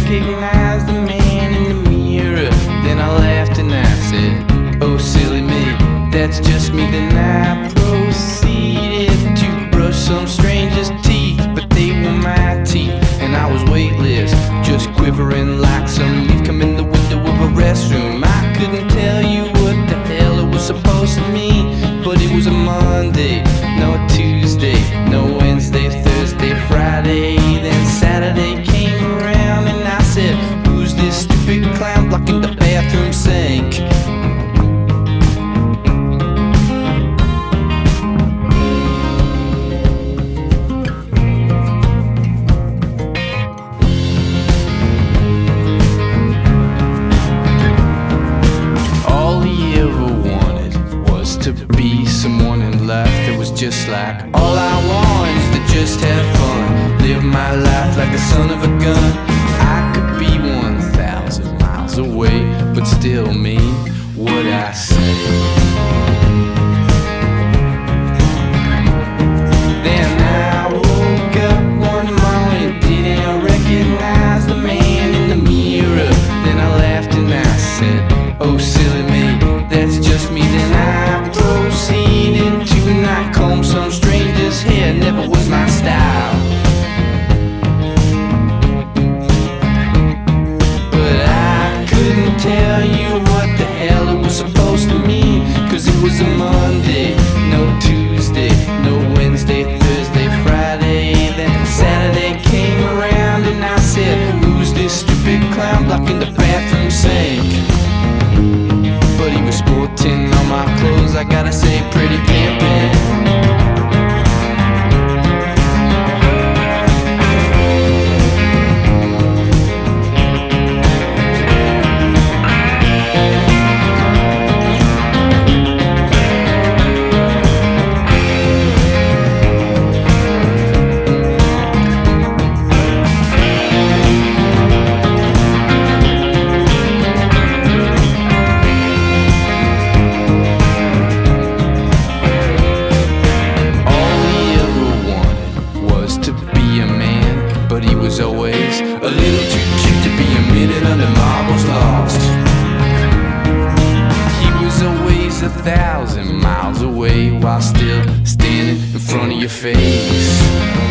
recognized the man in the mirror. Then I laughed and I said, oh silly me, that's just me. Then I proceeded to brush some stranger's teeth, but they were my teeth, and I was weightless, just quivering like some leaf come in the window of a restroom. I couldn't tell you what the hell it was supposed to mean, but it was a Monday, no Tuesday, no Wednesday, Thursday, Friday. Then Saturday came around and I said, who's this stupid clown blocking the bathroom sink? To be someone in life that was just like all I want is to just have fun, live my life like the son of a gun. I could be 1,000 miles away, but still mean what I say. Then I woke up one morning, didn't recognize the man in the mirror. Then I laughed and I said, oh silly me, that's just me. Then I proceeded to not comb some stranger's hair, never was my style. But I couldn't tell you what the hell it was supposed to mean, cause it was a Monday, no Tuesday, no Wednesday, Thursday, Friday. Then Saturday came around and I said, who's this stupid clown blocking the bathroom sink? But he was sporting all my clothes, I gotta say, pretty pimpin'. But he was always a little too cute to be a minute under marbles lost. He was always 1,000 miles away while still standing in front of your face.